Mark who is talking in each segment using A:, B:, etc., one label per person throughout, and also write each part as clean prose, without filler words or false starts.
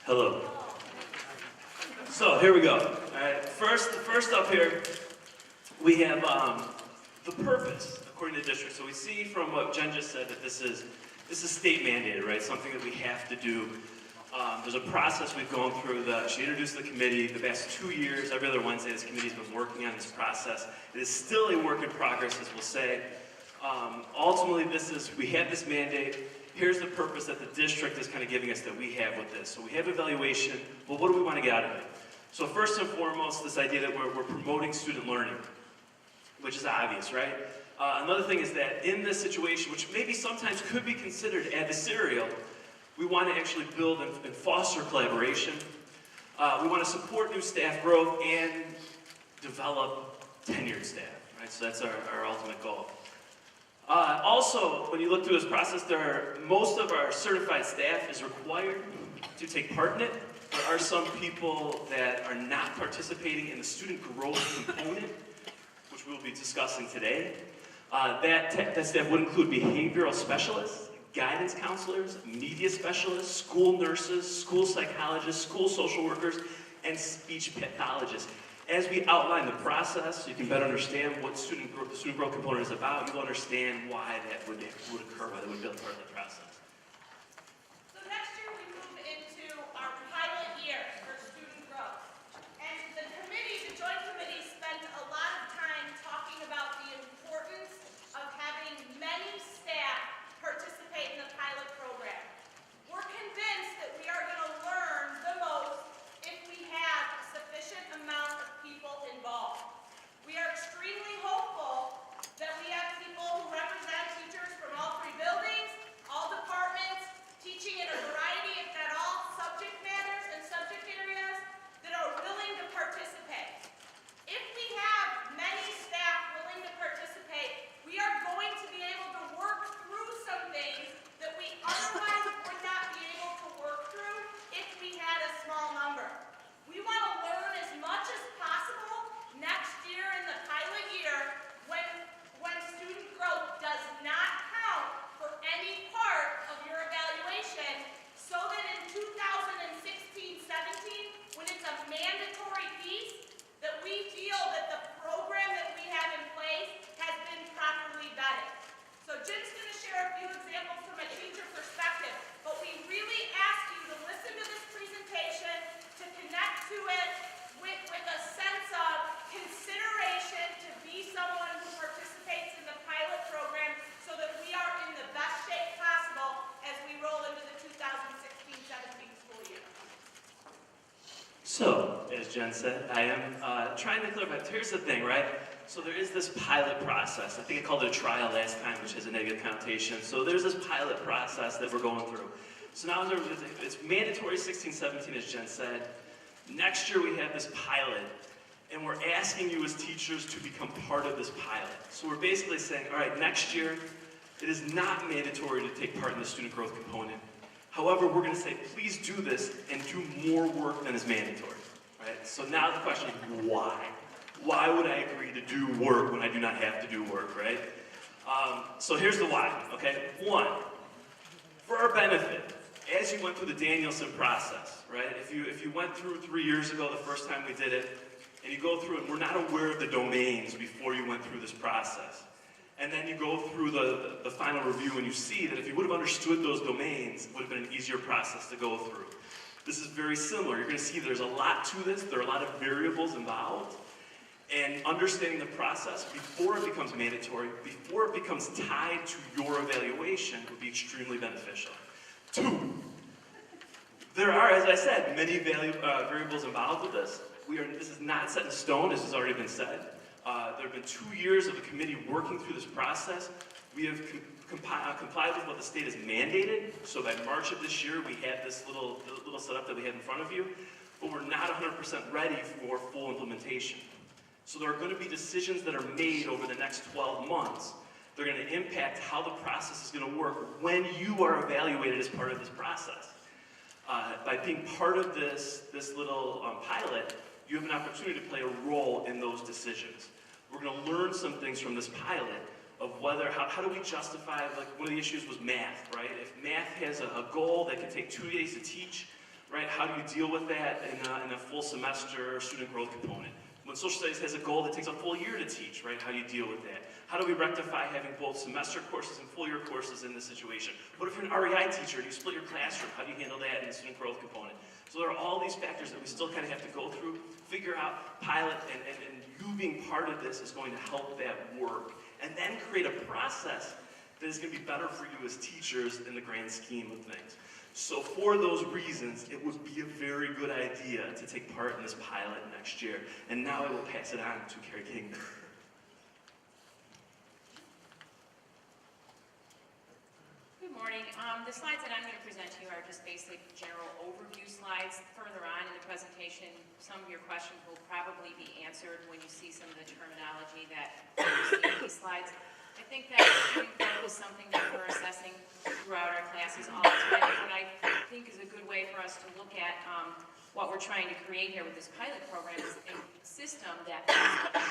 A: Hello. So here we go. All right. First up here, we have the purpose according to the district. So we see from what Jen just said that this is state mandated, right? Something that we have to do. There's a process we've gone through. She introduced the committee the past 2 years. Every other Wednesday, this committee's been working on this process. It is still a work in progress, as we'll say. Ultimately, we have this mandate. Here's the purpose that the district is kind of giving us that we have with this. So we have evaluation. Well, what do we want to get out of it? So first and foremost, this idea that we're promoting student learning, which is obvious, right? Another thing is that in this situation, which maybe sometimes could be considered adversarial, we want to actually build and foster collaboration. We want to support new staff growth and develop tenured staff, right? So that's our ultimate goal. Also, when you look through this process, most of our certified staff is required to take part in it. There are some people that are not participating in the student growth component, which we'll be discussing today. That staff would include behavioral specialists, guidance counselors, media specialists, school nurses, school psychologists, school social workers, and speech pathologists. As we outline the process, so you can better understand what the student growth component is about. You'll understand why that would occur, why that would be a part of the process.
B: So next year we move into our pilot year for student growth. And the joint committee spent a lot of time talking about the importance of having many staff participate in the pilot program. We're convinced that we are going to learn the most if we have a sufficient amount of people involved. We are extremely hopeful that we have people who represent teachers from all three buildings, all departments, teaching in a variety, if not all, subject matters and subject areas that are willing to participate. If we have many staff willing to participate, we are going to be able to work through some things that we otherwise would not be able to work through if we had a small number. We want to learn as much as possible next year in the pilot year when student growth does not count for any part of your evaluation, so that in 2016-17, when it's a mandatory piece, that we feel that the program that we have in place has been properly vetted. So Jim's going to share a few examples from a teacher perspective, but we really ask you to listen to this presentation, to connect to it with a sense of consideration to be someone who participates in the pilot program so that we are in the best shape possible as we roll into the 2016-17 school year.
A: So, as Jen said, I am trying to clarify. Here's the thing, right? So there is this pilot process. I think I called it a trial last time, which has a negative connotation. So there's this pilot process that we're going through. So now it's mandatory 16-17, as Jen said. Next year we have this pilot, and we're asking you as teachers to become part of this pilot. So we're basically saying, all right, next year it is not mandatory to take part in the student growth component. However, we're going to say, please do this and do more work than is mandatory. Right? So now the question is, why? Why would I agree to do work when I do not have to do work, right? So here's the why, okay? One, for our benefit, as you went through the Danielson process, right? If you went through 3 years ago, the first time we did it, and you go through and we're not aware of the domains before you went through this process, and then you go through the final review and you see that if you would have understood those domains, it would have been an easier process to go through. This is very similar. You're going to see there's a lot to this. There are a lot of variables involved. And understanding the process before it becomes mandatory, before it becomes tied to your evaluation, would be extremely beneficial. Two, there are, as I said, many variables involved with this. This is not set in stone, as has already been said. There have been 2 years of the committee working through this process. We have complied with what the state has mandated. So by March of this year, we had this little setup that we have in front of you, but we're not 100% ready for full implementation. So there are going to be decisions that are made over the next 12 months. They're going to impact how the process is going to work when you are evaluated as part of this process. By being part of this little pilot, you have an opportunity to play a role in those decisions. We're going to learn some things from this pilot of how do we justify, like one of the issues was math, right? If math has a goal that can take 2 days to teach, right? How do you deal with that in a full semester student growth component? When social studies has a goal that takes a full year to teach, right? How do you deal with that? How do we rectify having both semester courses and full year courses in this situation? What if you're an REI teacher and you split your classroom? How do you handle that in the student growth component? So there are all these factors that we still kind of have to go through, figure out, pilot, and you being part of this is going to help that work. And then create a process that is going to be better for you as teachers in the grand scheme of things. So for those reasons, it would be a very good idea to take part in this pilot next year. And now I will pass it on to Carrie Kingman.
C: Good morning. The slides that I'm going to present to you are just basic general overview slides. Further on in the presentation, some of your questions will probably be answered when you see some of the terminology that you see in these slides. I think that student growth is something that we're assessing throughout our classes all the time. What I think is a good way for us to look at what we're trying to create here with this pilot program is a system that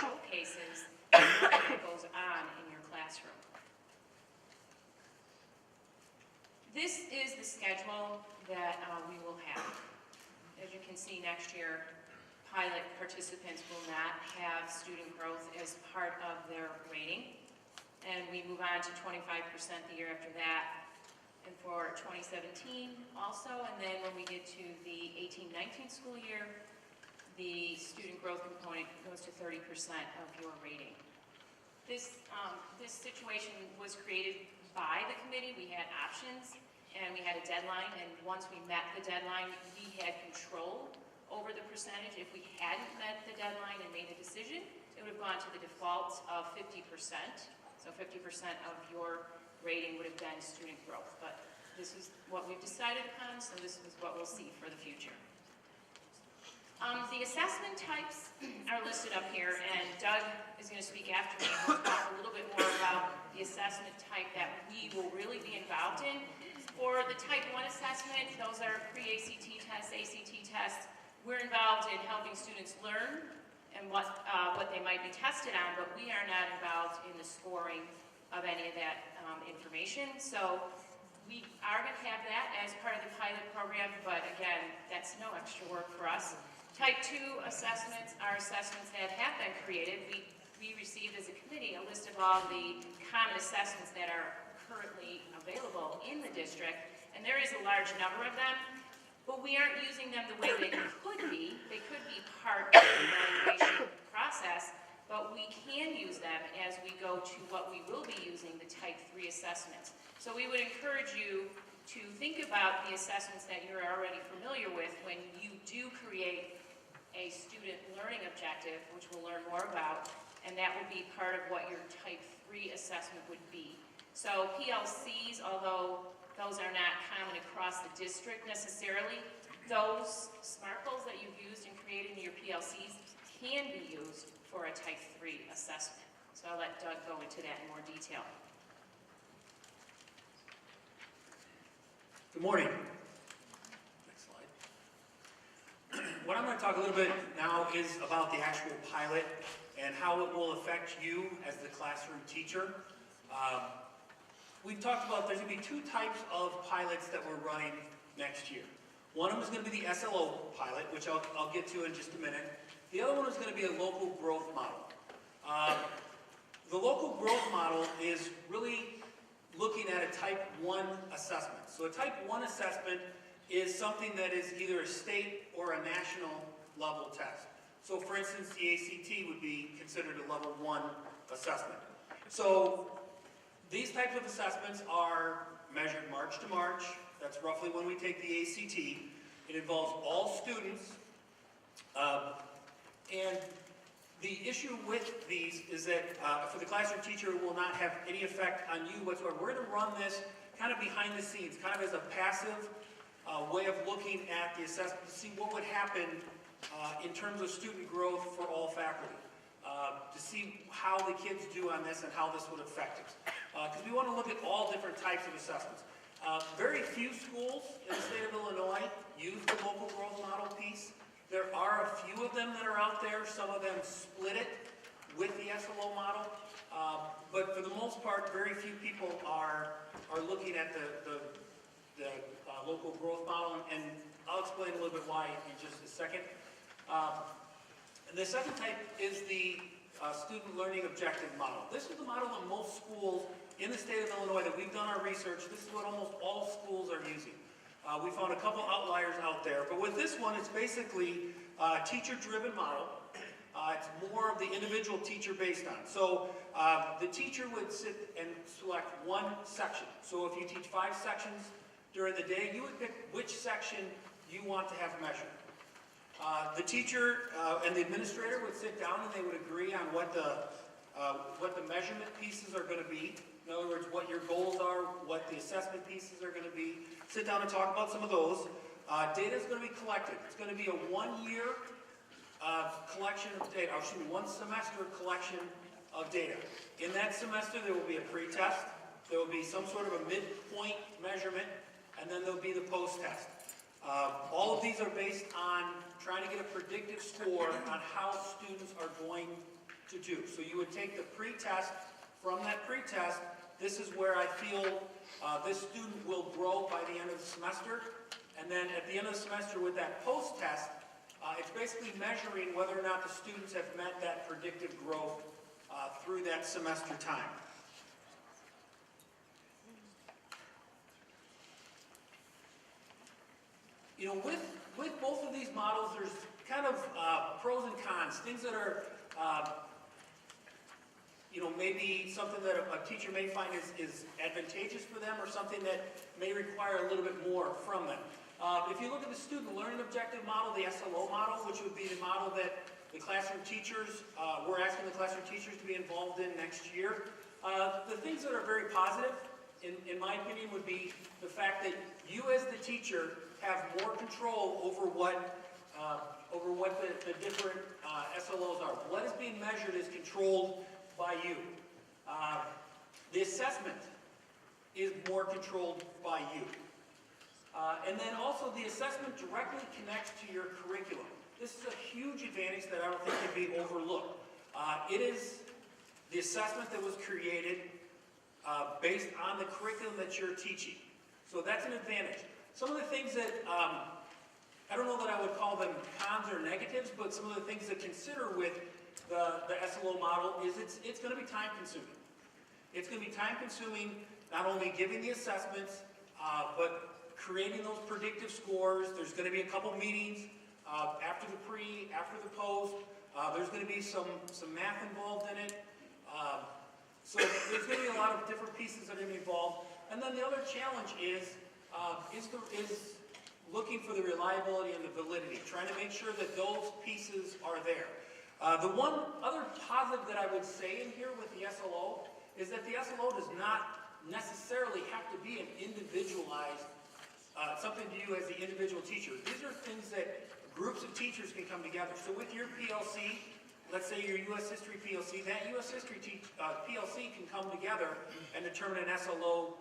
C: showcases what goes on in your classroom. This is the schedule that we will have. As you can see, next year, pilot participants will not have student growth as part of their rating. And we move on to 25% the year after that, and for 2017 also, and then when we get to the 18-19 school year, the student growth component goes to 30% of your rating. This situation was created by the committee. We had options, and we had a deadline, and once we met the deadline, we had control over the percentage. If we hadn't met the deadline and made a decision, it would have gone to the default of 50%. So 50% of your rating would have been student growth. But this is what we've decided upon, so this is what we'll see for the future. The assessment types are listed up here, and Doug is going to speak after me. We'll talk a little bit more about the assessment type that we will really be involved in. For the type 1 assessment, those are pre-ACT tests, ACT tests. We're involved in helping students learn and what they might be tested on, but we are not involved in the scoring of any of that information. So we are going to have that as part of the pilot program, but again, that's no extra work for us. Type 2 assessments are assessments that have been created. We received as a committee a list of all the common assessments that are currently available in the district, and there is a large number of them. But we aren't using them the way they could be. They could be part of the evaluation process, but we can use them as we go to what we will be using, the type 3 assessments. So we would encourage you to think about the assessments that you're already familiar with when you do create a student learning objective, which we'll learn more about, and that will be part of what your type 3 assessment would be. So PLCs, although those are not common across the district necessarily, those SMART goals that you've used and created in your PLCs can be used for a type 3 assessment. So I'll let Doug go into that in more detail.
D: Good morning. Next slide. What I'm going to talk a little bit now is about the actual pilot and how it will affect you as the classroom teacher. We've talked about there's going to be two types of pilots that we're running next year. One of them is going to be the SLO pilot, which I'll get to in just a minute. The other one is going to be a local growth model. The local growth model is really looking at a type 1 assessment. So a type 1 assessment is something that is either a state or a national level test. So for instance, the ACT would be considered a level 1 assessment. So these types of assessments are measured March to March. That's roughly when we take the ACT. It involves all students. And the issue with these is that for the classroom teacher, it will not have any effect on you whatsoever. We're going to run this kind of behind the scenes, kind of as a passive way of looking at the assessment to see what would happen in terms of student growth for all faculty. To see how the kids do on this and how this would affect it. Because we want to look at all different types of assessments. Very few schools in the state of Illinois use the local growth model piece. There are a few of them that are out there. Some of them split it with the SLO model. But for the most part, very few people are looking at the local growth model. And I'll explain a little bit why in just a second. And the second type is the student learning objective model. This is the model that most schools in the state of Illinois that we've done our research, this is what almost all schools are using. We found a couple outliers out there, but with this one, it's basically a teacher-driven model. It's more of the individual teacher based on. So the teacher would sit and select one section. So if you teach 5 sections during the day, you would pick which section you want to have measured. The teacher and the administrator would sit down and they would agree on what the measurement pieces are going to be. In other words, what your goals are, what the assessment pieces are going to be. Sit down and talk about some of those. Data is going to be collected. It's going to be a 1-year collection of data, or excuse me, 1 semester collection of data. In that semester, there will be a pre-test. There will be some sort of a midpoint measurement, and then there'll be the post-test. All of these are based on trying to get a predictive score on how students are going to do. So you would take the pre-test. From that pre-test, this is where I feel this student will grow by the end of the semester. And then at the end of the semester with that post-test, it's basically measuring whether or not the students have met that predictive growth through that semester time. You know, with both of these models, there's kind of pros and cons, things that are, you know, maybe something that a teacher may find is advantageous for them or something that may require a little bit more from them. If you look at the student learning objective model, the SLO model, which would be the model that the classroom teachers, we're asking the classroom teachers to be involved in next year, the things that are very positive, in my opinion, would be the fact that you as the teacher have more control over what the different SLOs are. What is being measured is controlled by you. The assessment is more controlled by you. And then also the assessment directly connects to your curriculum. This is a huge advantage that I don't think can be overlooked. It is the assessment that was created based on the curriculum that you're teaching. So that's an advantage. Some of the things that, I don't know that I would call them cons or negatives, but some of the things to consider with the SLO model is it's going to be time consuming. It's going to be time consuming not only giving the assessments, but creating those predictive scores. There's going to be a couple meetings after the pre, after the post. There's going to be some math involved in it. So there's going to be a lot of different pieces that are going to be involved. And then the other challenge is looking for the reliability and the validity, trying to make sure that those pieces are there. The one other positive that I would say in here with the SLO is that the SLO does not necessarily have to be an individualized, something to you as the individual teacher. These are things that groups of teachers can come together. So with your PLC, let's say your U.S. History PLC, that U.S. History PLC can come together and determine an SLO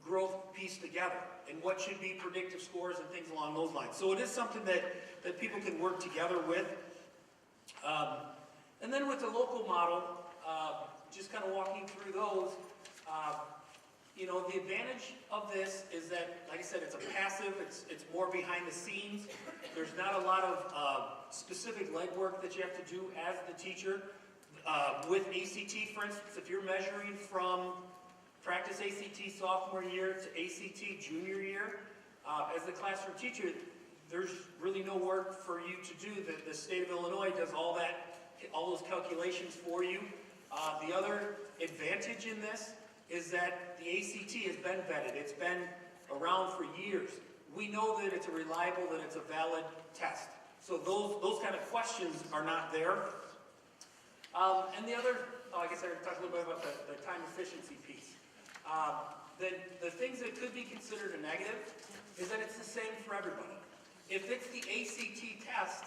D: growth piece together and what should be predictive scores and things along those lines. So it is something that people can work together with. And then with the local model, just kind of walking through those, you know, the advantage of this is that, like I said, it's a passive, it's more behind the scenes. There's not a lot of specific legwork that you have to do as the teacher. With ACT, for instance, if you're measuring from practice ACT sophomore year to ACT junior year, as the classroom teacher, there's really no work for you to do. The state of Illinois does all those calculations for you. The other advantage in this is that the ACT has been vetted. It's been around for years. We know that it's a reliable, that it's a valid test. So those kind of questions are not there. And the other, I guess I talked a little bit about the time efficiency piece. The things that could be considered a negative is that it's the same for everybody. If it's the ACT test,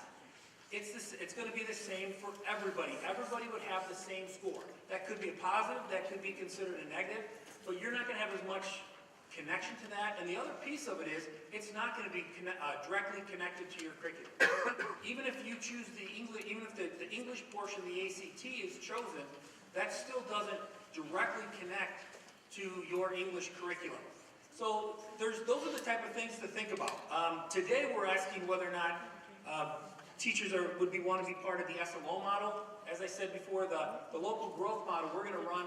D: it's going to be the same for everybody. Everybody would have the same score. That could be a positive, that could be considered a negative, but you're not going to have as much connection to that. And the other piece of it is, it's not going to be directly connected to your curriculum. Even if you choose the English, even if the English portion of the ACT is chosen, that still doesn't directly connect to your English curriculum. So those are the type of things to think about. Today we're asking whether or not teachers would want to be part of the SLO model. As I said before, the local growth model, we're going to run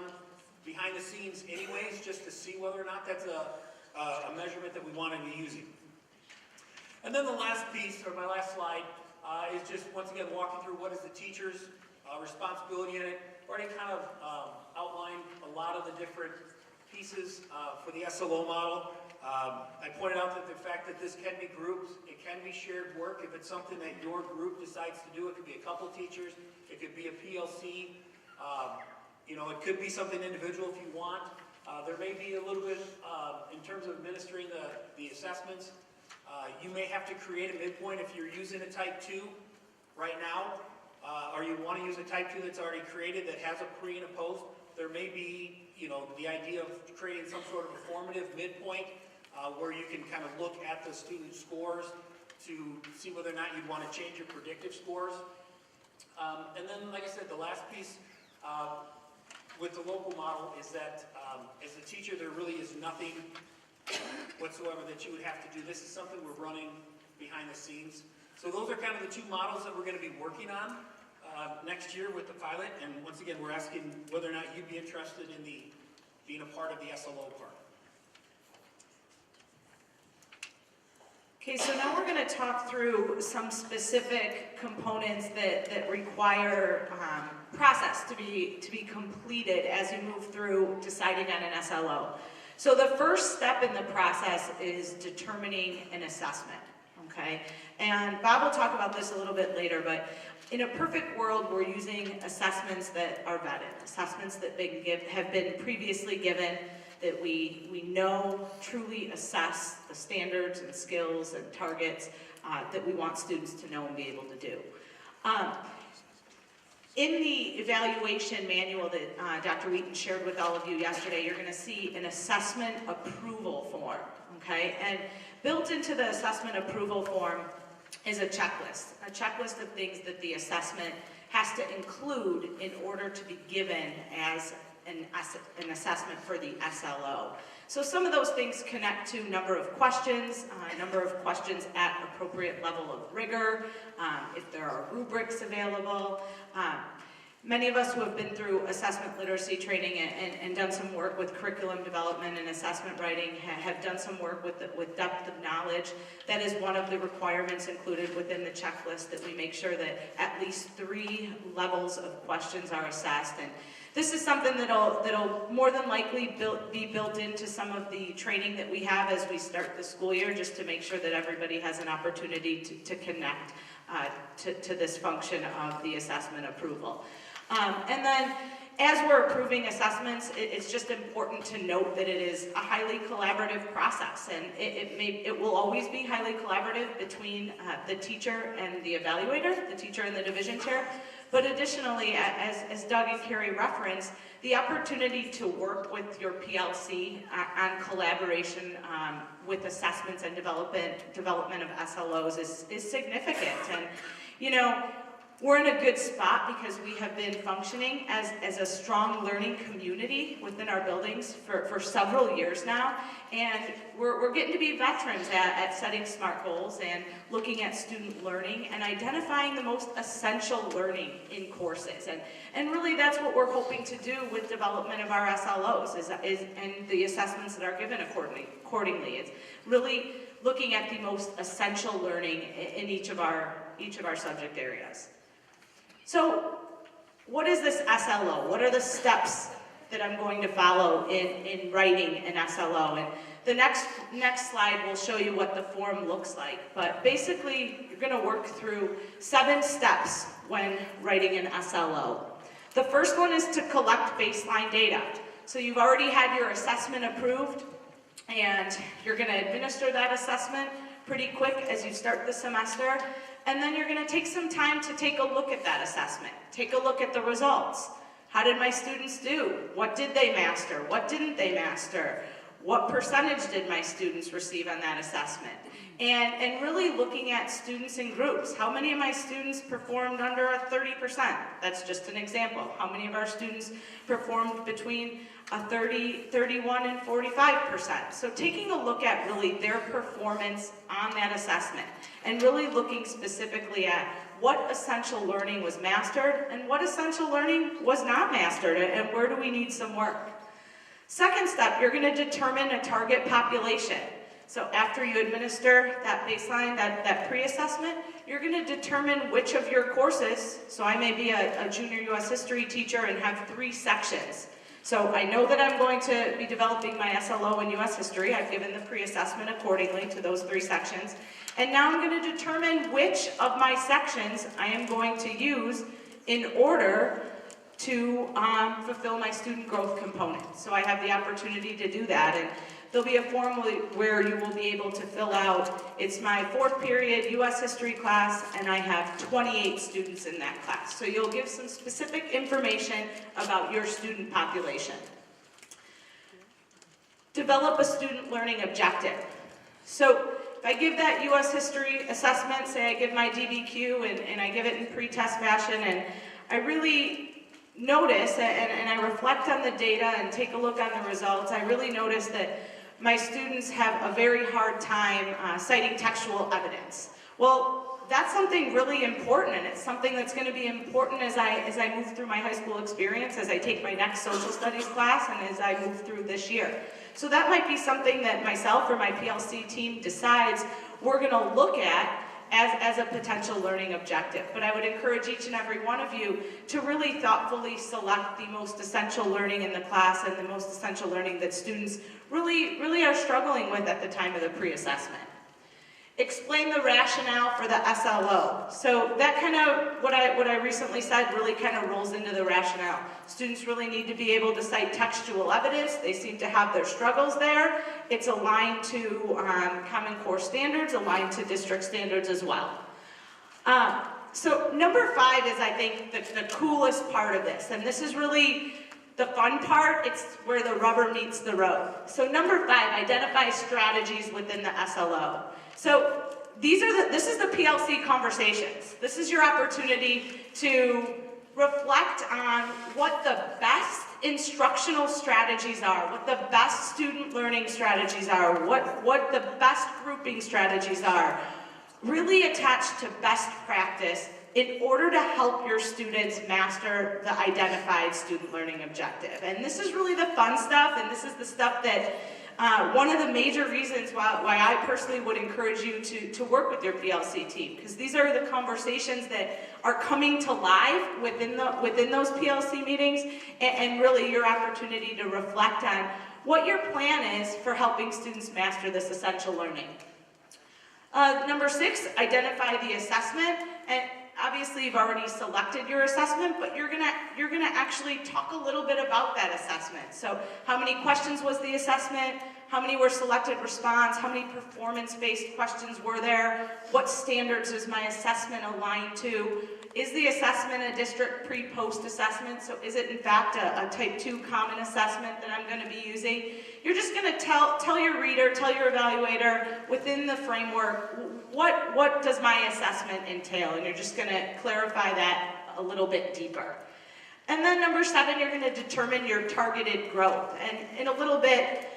D: behind the scenes anyways, just to see whether or not that's a measurement that we want to be using. And then the last piece, or my last slide, is just once again walking through what is the teacher's responsibility in it. Already kind of outlined a lot of the different pieces for the SLO model. I pointed out that the fact that this can be grouped, it can be shared work. If it's something that your group decides to do, it could be a couple teachers, it could be a PLC, you know, it could be something individual if you want. There may be a little bit, in terms of administering the assessments, you may have to create a midpoint if you're using a type 2 right now, or you want to use a type 2 that's already created that has a pre and a post. There may be, you know, the idea of creating some sort of a formative midpoint where you can kind of look at the student scores to see whether or not you'd want to change your predictive scores. And then, like I said, the last piece with the local model is that as a teacher, there really is nothing whatsoever that you would have to do. This is something we're running behind the scenes. So those are kind of the two models that we're going to be working on next year with the pilot. And once again, we're asking whether or not you'd be interested in being a part of the SLO part.
B: Okay, so now we're going to talk through some specific components that require process to be completed as you move through deciding on an SLO. So the first step in the process is determining an assessment, okay? And Bob will talk about this a little bit later, but in a perfect world, we're using assessments that are vetted, assessments that have been previously given, that we know truly assess the standards and skills and targets that we want students to know and be able to do. In the evaluation manual that Dr. Wheaton shared with all of you yesterday, you're going to see an assessment approval form, okay? And built into the assessment approval form is a checklist of things that the assessment has to include in order to be given as an assessment for the SLO. So some of those things connect to number of questions at appropriate level of rigor, if there are rubrics available. Many of us who have been through assessment literacy training and done some work with curriculum development and assessment writing have done some work with depth of knowledge. That is one of the requirements included within the checklist, that we make sure that at least 3 levels of questions are assessed. And this is something that'll more than likely be built into some of the training that we have as we start the school year, just to make sure that everybody has an opportunity to connect to this function of the assessment approval. And then as we're approving assessments, it's just important to note that it is a highly collaborative process, and it will always be highly collaborative between the teacher and the evaluator, the teacher and the division chair. But additionally, as Doug and Carrie referenced, the opportunity to work with your PLC on collaboration with assessments and development of SLOs is significant. And, you know, we're in a good spot because we have been functioning as a strong learning community within our buildings for several years now. And we're getting to be veterans at setting SMART goals and looking at student learning and identifying the most essential learning in courses. And really that's what we're hoping to do with development of our SLOs and the assessments that are given accordingly. It's really looking at the most essential learning in each of our subject areas. So what is this SLO? What are the steps that I'm going to follow in writing an SLO? And the next slide will show you what the form looks like. But basically, you're going to work through 7 steps when writing an SLO. The first one is to collect baseline data. So you've already had your assessment approved, and you're going to administer that assessment pretty quick as you start the semester. And then you're going to take some time to take a look at that assessment. Take a look at the results. How did my students do? What did they master? What didn't they master? What percentage did my students receive on that assessment? And really looking at students in groups. How many of my students performed under a 30%? That's just an example. How many of our students performed between a 30, 31, and 45%? So taking a look at really their performance on that assessment and really looking specifically at what essential learning was mastered and what essential learning was not mastered, and where do we need some work. Second step, you're going to determine a target population. So after you administer that baseline, that pre-assessment, you're going to determine which of your courses, so I may be a junior U.S. history teacher and have 3 sections. So I know that I'm going to be developing my SLO in U.S. history. I've given the pre-assessment accordingly to those 3 sections. And now I'm going to determine which of my sections I am going to use in order to fulfill my student growth component. So I have the opportunity to do that. And there'll be a form where you will be able to fill out, it's my 4th period U.S. history class, and I have 28 students in that class. So you'll give some specific information about your student population. Develop a student learning objective. So if I give that U.S. history assessment, say I give my DBQ and I give it in pre-test fashion, and I really notice, and I reflect on the data and take a look on the results, I really notice that my students have a very hard time citing textual evidence. Well, that's something really important, and it's something that's going to be important as I move through my high school experience, as I take my next social studies class, and as I move through this year. So that might be something that myself or my PLC team decides we're going to look at as a potential learning objective. But I would encourage each and every one of you to really thoughtfully select the most essential learning in the class and the most essential learning that students really are struggling with at the time of the pre-assessment. Explain the rationale for the SLO. So that kind of, what I recently said really kind of rolls into the rationale. Students really need to be able to cite textual evidence. They seem to have their struggles there. It's aligned to Common Core standards, aligned to district standards as well. So number 5 is, I think, the coolest part of this, and this is really the fun part. It's where the rubber meets the road. So number 5, identify strategies within the SLO. So this is the PLC conversations. This is your opportunity to reflect on what the best instructional strategies are, what the best student learning strategies are, what the best grouping strategies are. Really attached to best practice in order to help your students master the identified student learning objective. And this is really the fun stuff, and this is the stuff that one of the major reasons why I personally would encourage you to work with your PLC team, because these are the conversations that are coming to life within those PLC meetings, and really your opportunity to reflect on what your plan is for helping students master this essential learning. Number 6, identify the assessment. And obviously you've already selected your assessment, but you're gonna actually talk a little bit about that assessment. So how many questions was the assessment? How many were selected response? How many performance-based questions were there? What standards is my assessment aligned to? Is the assessment a district pre-post assessment? So is it in fact a type 2 common assessment that I'm going to be using? You're just going to tell your reader, tell your evaluator within the framework, what does my assessment entail? And you're just going to clarify that a little bit deeper. And then number 7, you're going to determine your targeted growth. And in a little bit,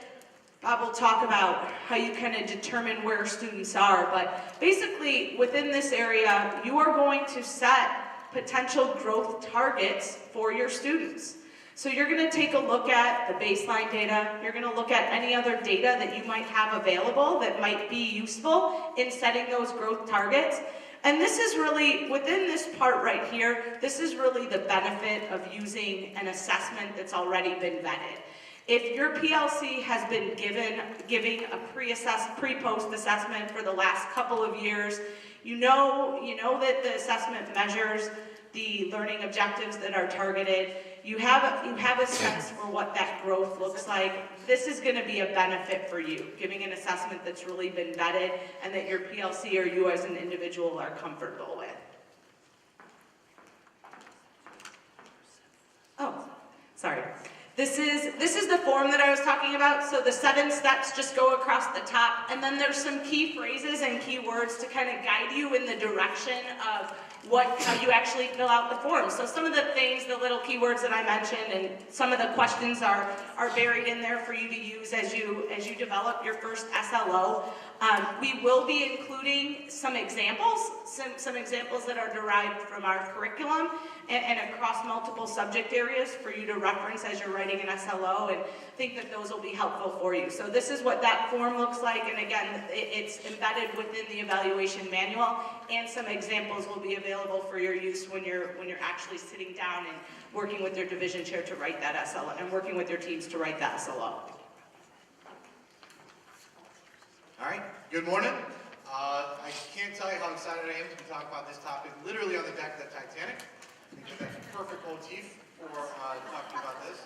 B: Bob will talk about how you kind of determine where students are, but basically within this area, you are going to set potential growth targets for your students. So you're going to take a look at the baseline data, you're going to look at any other data that you might have available that might be useful in setting those growth targets. And this is really, within this part right here, this is really the benefit of using an assessment that's already been vetted. If your PLC has been giving a pre-post assessment for the last couple of years, you know that the assessment measures the learning objectives that are targeted. You have a sense for what that growth looks like. This is going to be a benefit for you, giving an assessment that's really been vetted and that your PLC or you as an individual are comfortable with. Oh, sorry. This This is the form that I was talking about. So the 7 steps just go across the top, and then there's some key phrases and key words to kind of guide you in the direction of how you actually fill out the form. So some of the things, the little keywords that I mentioned, and some of the questions are buried in there for you to use as you develop your first SLO. We will be including some examples that are derived from our curriculum and across multiple subject areas for you to reference as you're writing an SLO, and I think that those will be helpful for you. So this is what that form looks like, and again, it's embedded within the evaluation manual, and some examples will be available for your use when you're actually sitting down and working with your division chair to write that SLO, and working with your teams to write that SLO.
E: All right, good morning. I can't tell you how excited I am to be talking about this topic literally on the deck of the Titanic. I think that's a perfect motif for talking about this.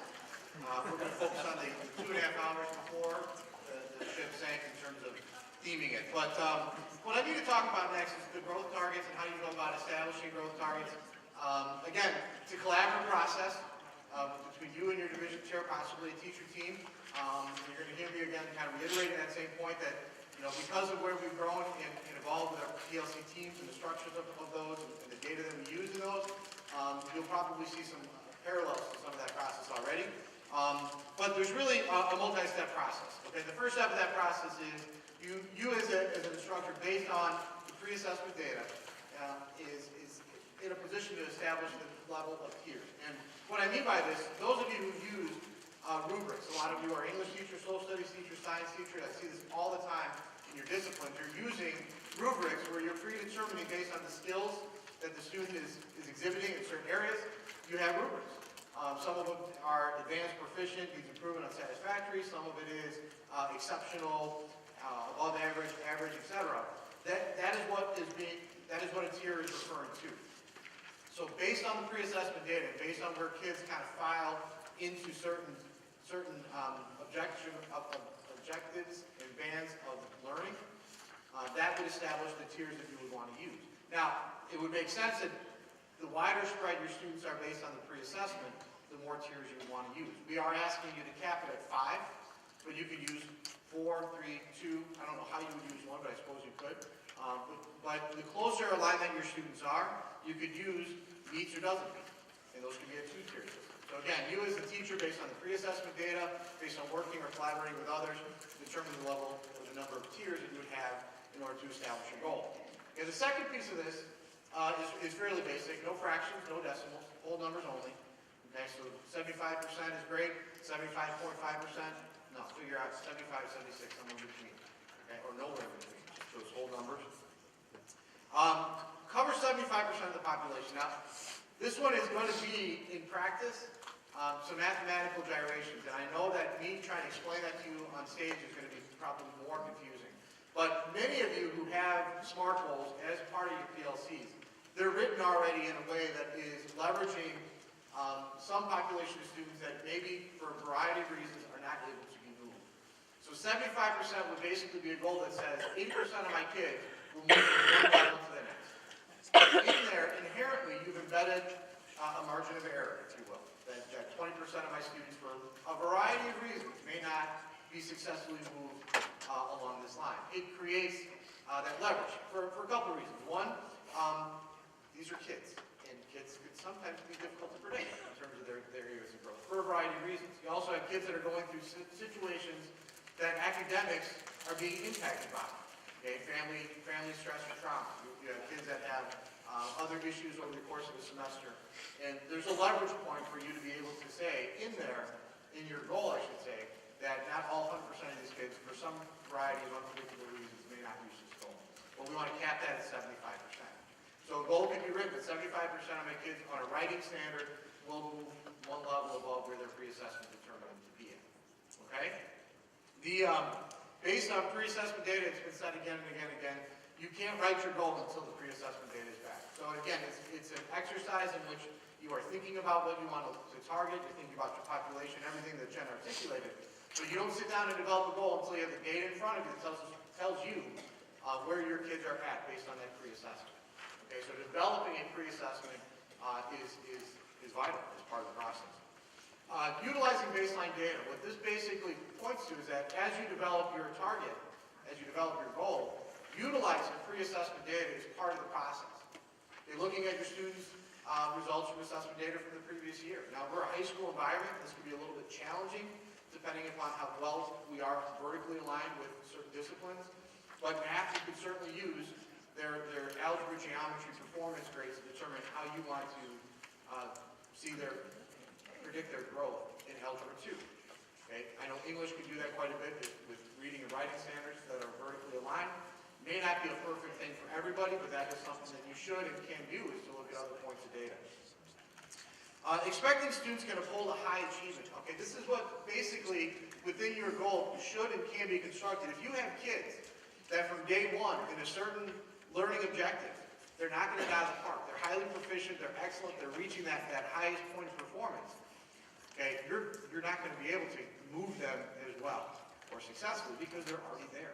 E: We're going to focus on the 2.5 hours before the ship sank in terms of theming it. But what I need to talk about next is the growth targets and how you go about establishing growth targets. Again, it's a collaborative process between you and your division chair, possibly a teacher team. You're going to hear me again kind of reiterating that same point that, because of where we've grown and evolved with our PLC teams and the structures of those and the data that we use in those, you'll probably see some parallels to some of that process already. But there's really a multi-step process. Okay, the first step of that process is you as an instructor, based on the pre-assessment data, is in a position to establish the level of tiers. And what I mean by this, those of you who use rubrics, a lot of you are English teachers, social studies teachers, science teachers, I see this all the time in your disciplines. You're using rubrics where you're predetermining based on the skills that the student is exhibiting in certain areas. You have rubrics. Some of them are advanced, proficient, needs improvement, unsatisfactory. Some of it is exceptional, above average, average, etc. That is what a tier is referring to. So based on the pre-assessment data, based on where kids kind of file into certain objectives and bands of learning, that would establish the tiers that you would want to use. Now, it would make sense that the wider spread your students are based on the pre-assessment, the more tiers you would want to use. We are asking you to cap it at 5, but you could use 4, 3, 2. I don't know how you would use 1, but I suppose you could. But the closer alignment your students are, you could use meets or doesn't meet. And those can be a 2-tier system. So again, you as a teacher, based on the pre-assessment data, based on working or collaborating with others, determine the level or the number of tiers that you would have in order to establish your goal. Okay, the second piece of this is fairly basic. No fractions, no decimals, whole numbers only. Okay, so 75% is great, 75.5%, no, figure out 75, 76, somewhere in between. Okay, or nowhere in between, just those whole numbers. Cover 75% of the population. Now, this one is going to be, in practice, some mathematical gyrations. And I know that me trying to explain that to you on stage is going to be probably more confusing. But many of you who have SMART goals as part of your PLCs, they're written already in a way that is leveraging some population of students that maybe, for a variety of reasons, are not able to be moved. So 75% would basically be a goal that says 80% of my kids will move from one level to the next. In there, inherently, you've embedded a margin of error, if you will. That 20% of my students, for a variety of reasons, may not be successfully moved along this line. It creates that leverage for a couple of reasons. One, these are kids, and kids can sometimes be difficult to predict in terms of their areas of growth, for a variety of reasons. You also have kids that are going through situations that academics are being impacted by. Okay, family stress or trauma. You have kids that have other issues over the course of a semester. And there's a leverage point for you to be able to say in your goal, I should say, that not all 100% of these kids, for some variety of unpredictable reasons, may not reach this goal. But we want to cap that at 75%. So a goal can be written that 75% of my kids on a writing standard will move one level above where their pre-assessment determined them to be in. Okay? Based on pre-assessment data, it's been said again and again and again, you can't write your goal until the pre-assessment data is back. So again, it's an exercise in which you are thinking about what you want to target, you're thinking about your population, everything that Jen articulated. So you don't sit down and develop a goal until you have the data in front of you that tells you where your kids are at based on that pre-assessment. Okay, so developing a pre-assessment is vital as part of the process. Utilizing baseline data, what this basically points to is that as you develop your target, as you develop your goal, utilizing pre-assessment data is part of the process. Okay, looking at your students' results from assessment data from the previous year. Now, we're a high school environment. This can be a little bit challenging depending upon how well we are vertically aligned with certain disciplines. But math, you could certainly use their algebra, geometry, performance grades to determine how you want to predict their growth in Algebra 2. Okay? I know English can do that quite a bit with reading and writing standards that are vertically aligned. May not be a perfect thing for everybody, but that is something that you should and can do, is to look at other points of data. Expecting students can uphold a high achievement. Okay, this is what basically within your goal should and can be constructed. If you have kids that from day one in a certain learning objective, they're not going to get out of the park. They're highly proficient, they're excellent, they're reaching that highest point of performance. Okay, you're not going to be able to move them as well or successfully because they're already there.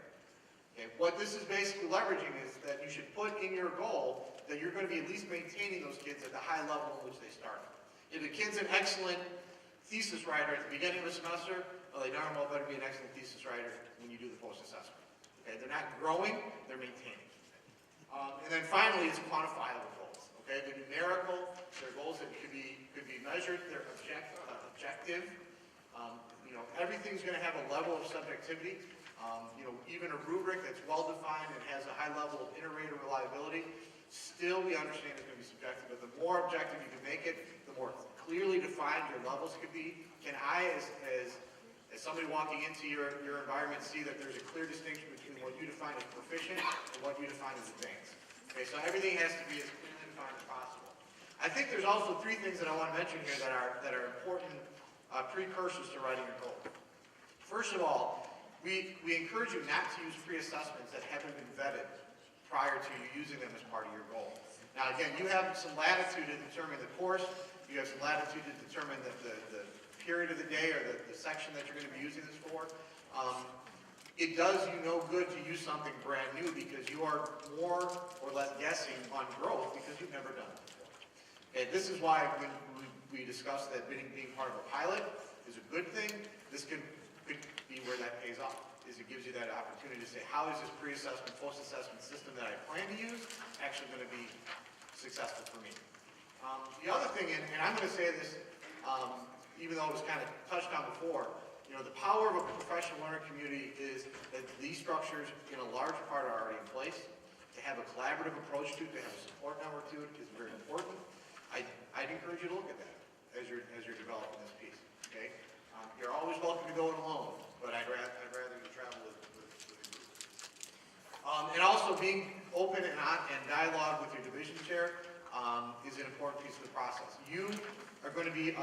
E: Okay, what this is basically leveraging is that you should put in your goal that you're going to be at least maintaining those kids at the high level in which they started. If a kid's an excellent thesis writer at the beginning of the semester, well, they darn well better be an excellent thesis writer when you do the post-assessment. Okay, they're not growing, they're maintaining. And then finally, it's quantifiable goals. Okay, they're numerical, they're goals that could be measured, they're objective. Everything's going to have a level of subjectivity. Even a rubric that's well-defined and has a high level of inter-rater reliability, still we understand it's going to be subjective, but the more objective you can make it, the more clearly defined your levels could be. Can I, as somebody walking into your environment, see that there's a clear distinction between what you define as proficient and what you define as advanced? Okay, so everything has to be as clearly defined as possible. I think there's also three things that I want to mention here that are important precursors to writing your goal. First of all, we encourage you not to use pre-assessments that haven't been vetted prior to you using them as part of your goal. Now again, you have some latitude to determine the course, you have some latitude to determine the period of the day or the section that you're going to be using this for. It does you no good to use something brand new because you are more or less guessing on growth because you've never done it before. Okay, this is why when we discussed that being part of a pilot is a good thing, this could be where that pays off, is it gives you that opportunity to say, how is this pre-assessment, post-assessment system that I plan to use actually going to be successful for me? The other thing, and I'm going to say this, even though it was kind of touched on before, the power of a professional learner community is that these structures, in a large part, are already in place. To have a collaborative approach to it, to have a support network to it is very important. I'd encourage you to look at that as you're developing this piece. Okay, you're always welcome to go it alone, but I'd rather you travel with a group. And also being open and dialogue with your division chair is an important piece of the process. You are going to be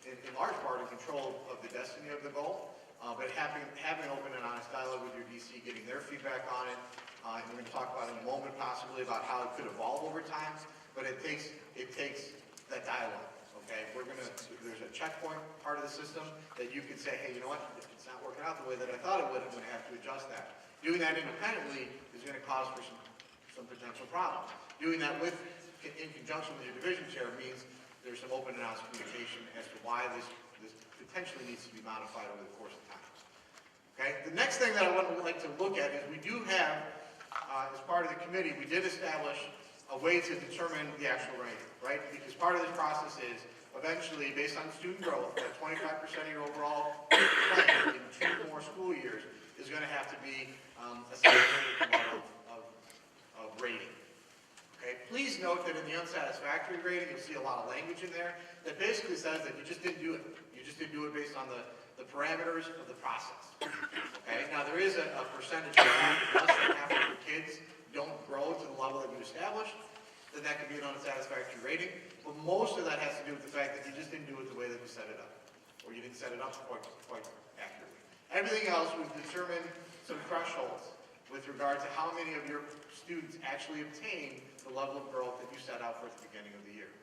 E: in large part in control of the destiny of the goal, but having open and honest dialogue with your DC, getting their feedback on it, and we're going to talk about in a moment possibly about how it could evolve over time, but it takes that dialogue. Okay, there's a checkpoint part of the system that you can say, hey, you know what, if it's not working out the way that I thought it would, I'm going to have to adjust that. Doing that independently is going to cause for some potential problems. Doing that in conjunction with your division chair means there's some open and honest communication as to why this potentially needs to be modified over the course of time. Okay, the next thing that I would like to look at is we do have, as part of the committee, we did establish a way to determine the actual rating, right? Because part of this process is eventually, based on student growth, that 25% of your overall plan in 2 more school years is going to have to be a certain level of rating. Okay, please note that in the unsatisfactory rating, you'll see a lot of language in there that basically says that you just didn't do it. You just didn't do it based on the parameters of the process. Okay, now there is a percentage of less than half of your kids don't grow to the level that you established, then that could be an unsatisfactory rating. But most of that has to do with the fact that you just didn't do it the way that you set it up, or you didn't set it up quite accurately. Everything else, we've determined some thresholds with regard to how many of your students actually obtain the level of growth that you set out for at the beginning of the year.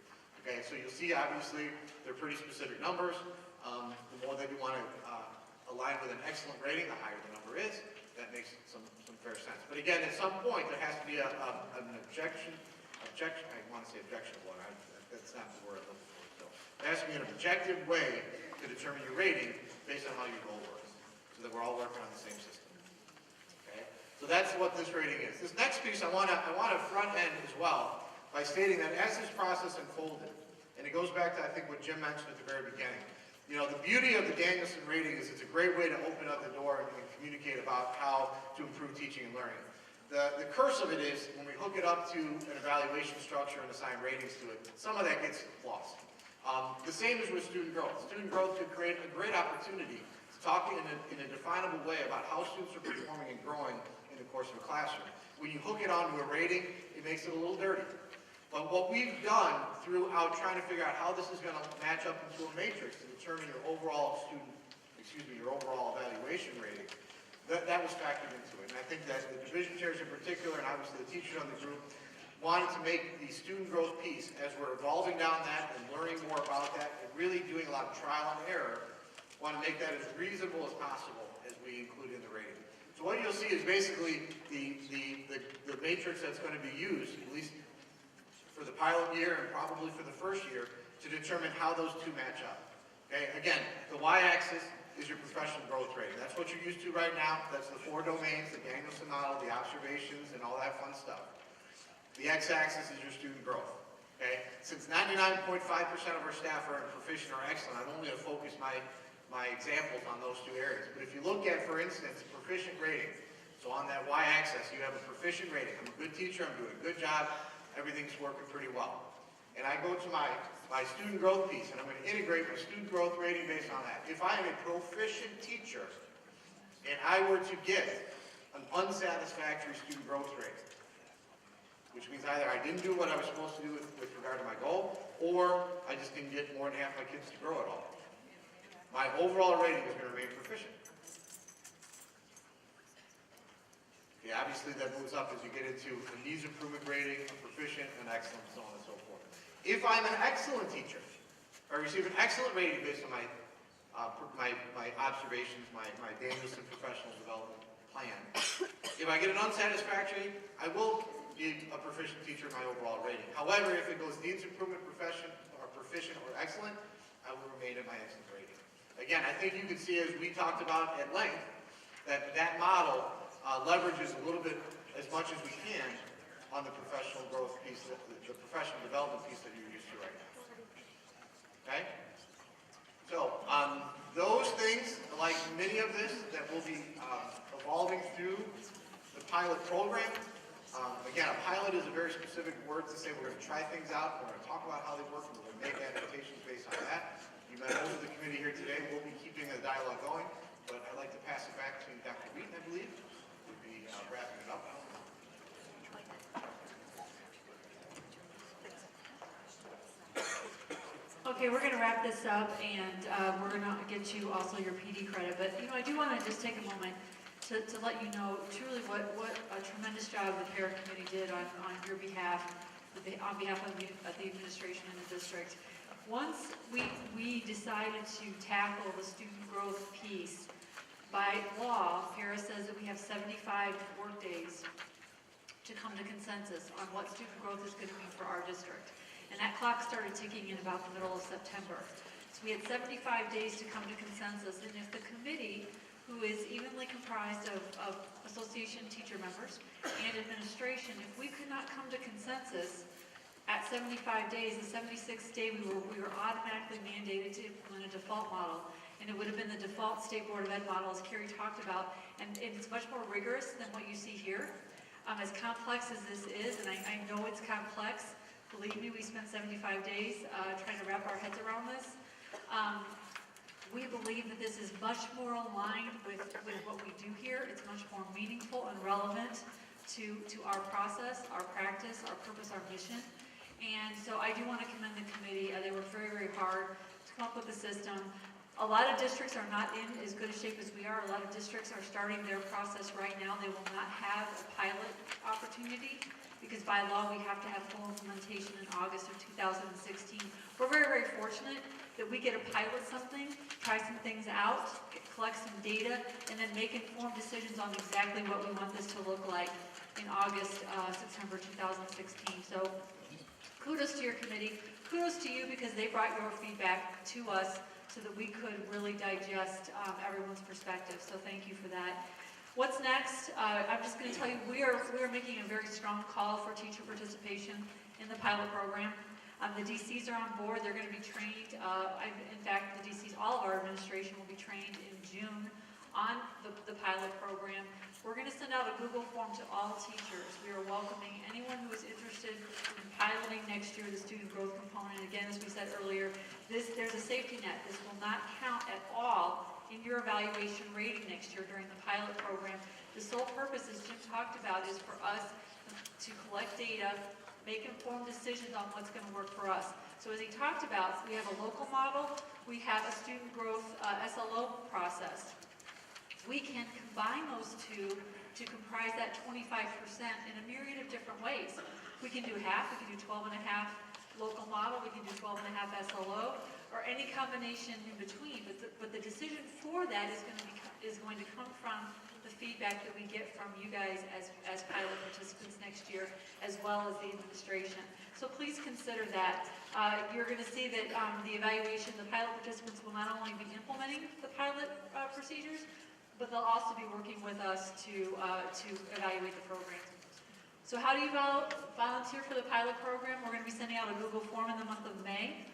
E: Okay, so you'll see obviously they're pretty specific numbers. The more that you want to align with an excellent rating, the higher the number is. That makes some fair sense. But again, at some point there has to be an objection. I want to say objectionable, and that's not the word I'm looking for. So It has to be in an objective way to determine your rating based on how your goal works, so that we're all working on the same system. Okay? So that's what this rating is. This next piece I want to front end as well by stating that as this process unfolded, and it goes back to I think what Jim mentioned at the very beginning. You know, the beauty of the Danielson rating is it's a great way to open up the door and communicate about how to improve teaching and learning. The curse of it is when we hook it up to an evaluation structure and assign ratings to it, some of that gets lost. The same is with student growth. Student growth could create a great opportunity to talk in a definable way about how students are performing and growing in the course of a classroom. When you hook it onto a rating, it makes it a little dirty. But what we've done throughout trying to figure out how this is going to match up into a matrix to determine your overall your overall evaluation rating, that was factored into it. And I think that the division chairs in particular, and obviously the teachers on the group, wanted to make the student growth piece, as we're evolving down that and learning more about that, and really doing a lot of trial and error, want to make that as reasonable as possible as we include in the rating. So what you'll see is basically the matrix that's going to be used, at least for the pilot year and probably for the first year, to determine how those two match up. Okay, again, the y-axis is your professional growth rating. That's what you're used to right now. That's the 4 domains, the Danielson model, the observations, and all that fun stuff. The x-axis is your student growth. Okay, since 99.5% of our staff are in proficient or excellent, I'm only going to focus my examples on those 2 areas. But if you look at, for instance, proficient rating, so on that y-axis, you have a proficient rating. I'm a good teacher, I'm doing a good job, everything's working pretty well. And I go to my student growth piece, and I'm going to integrate my student growth rating based on that. If I am a proficient teacher, and I were to get an unsatisfactory student growth rate, which means either I didn't do what I was supposed to do with regard to my goal, or I just didn't get more than half my kids to grow at all, my overall rating is going to remain proficient. Okay, obviously that moves up as you get into a needs improvement rating, a proficient, an excellent, so on and so forth. If I'm an excellent teacher, I receive an excellent rating based on my observations, my Danielson professional development plan. If I get an unsatisfactory, I will be a proficient teacher in my overall rating. However, if it goes needs improvement, proficient, or excellent, I will remain at my excellent rating. Again, I think you can see, as we talked about at length, that model leverages a little bit as much as we can on the professional growth piece, the professional development piece that you're used to right now. Okay? So, those things, like many of this, that will be evolving through the pilot program. Again, a pilot is a very specific word to say we're going to try things out, we're going to talk about how they work, and we're going to make adaptations based on that. You met most of the committee here today. We'll be keeping the dialogue going, but I'd like to pass it back to Dr. Wheaton, I believe. We'll be wrapping it up.
F: Okay, we're going to wrap this up, and we're going to get you also your PD credit. But, you know, I do want to just take a moment to let you know truly what a tremendous job the Pera committee did on your behalf, on behalf of the administration and the district. Once we decided to tackle the student growth piece, by law, Pera says that we have 75 work days to come to consensus on what student growth is going to mean for our district. And that clock started ticking in about the middle of September. So we had 75 days to come to consensus, and if the committee, who is evenly comprised of association teacher members and administration, if we could not come to consensus at 75 days, the 76th day we were automatically mandated to implement a default model, and it would have been the default State Board of Ed model, as Carrie talked about, and it's much more rigorous than what you see here. As complex as this is, and I know it's complex, believe me, we spent 75 days trying to wrap our heads around this. We believe that this is much more aligned with what we do here. It's much more meaningful and relevant to our process, our practice, our purpose, our mission. And so I do want to commend the committee. They worked very, very hard to come up with a system. A lot of districts are not in as good a shape as we are. A lot of districts are starting their process right now. They will not have a pilot opportunity because by law we have to have full implementation in August of 2016. We're very, very fortunate that we get to pilot something, try some things out, collect some data, and then make informed decisions on exactly what we want this to look like in August, September 2016. So kudos to your committee. Kudos to you because they brought your feedback to us so that we could really digest everyone's perspective. So thank you for that. What's next? I'm just going to tell you we are making a very strong call for teacher participation in the pilot program. The DCs are on board. They're going to be trained. In fact, the DCs, all of our administration will be trained in June on the pilot program. We're going to send out a Google form to all teachers. We are welcoming anyone who is interested in piloting next year the student growth component. Again, as we said earlier, there's a safety net. This will not count at all in your evaluation rating next year during the pilot program. The sole purpose, as Jim talked about, is for us to collect data, make informed decisions on what's going to work for us. So as he talked about, we have a local model, we have a student growth SLO process. We can combine those two to comprise that 25% in a myriad of different ways. We can do half, we can do 12 and a half local model, we can do 12 and a half SLO, or any combination in between. But the decision for that is going to come from the feedback that we get from you guys as pilot participants next year, as well as the administration. So please consider that. You're going to see that the evaluation, the pilot participants will not only be implementing the pilot procedures, but they'll also be working with us to evaluate the program. So how do you volunteer for the pilot program? We're going to be sending out a Google form in the month of May.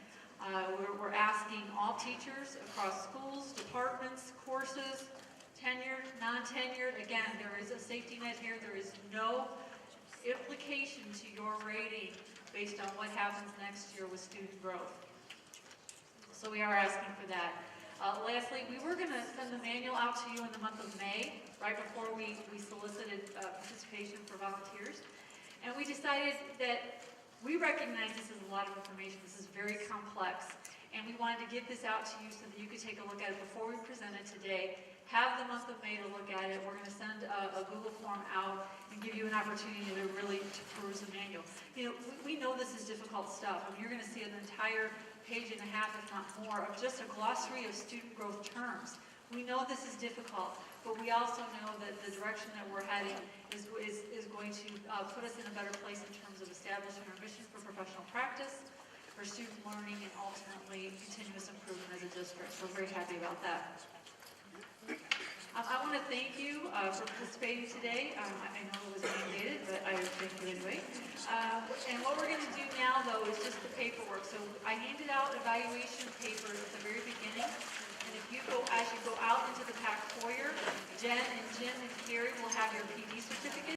F: We're asking all teachers across schools, departments, courses, tenured, non-tenured. Again, there is a safety net here. There is no implication to your rating based on what happens next year with student growth. So we are asking for that. Lastly, we were going to send the manual out to you in the month of May, right before we solicited participation for volunteers. And we decided that we recognize this is a lot of information. This is very complex. And we wanted to get this out to you so that you could take a look at it before we present it today. Have the month of May to look at it. We're going to send a Google form out and give you an opportunity to really peruse the manual. You know, we know this is difficult stuff. I mean, you're going to see an entire page and a half, if not more, of just a glossary of student growth terms. We know this is difficult, but we also know that the direction that we're heading is going to put us in a better place in terms of establishing our mission for professional practice, for student learning, and ultimately continuous improvement as a district. So we're very happy about that. I want to thank you for participating today. I know it was mandated, but I thank you anyway. And what we're going to do now, though, is just the paperwork. So I handed out evaluation papers at the very beginning. And if you go, as you go out into the PAC foyer, Jen and Jim and Carrie will have your PD certificate.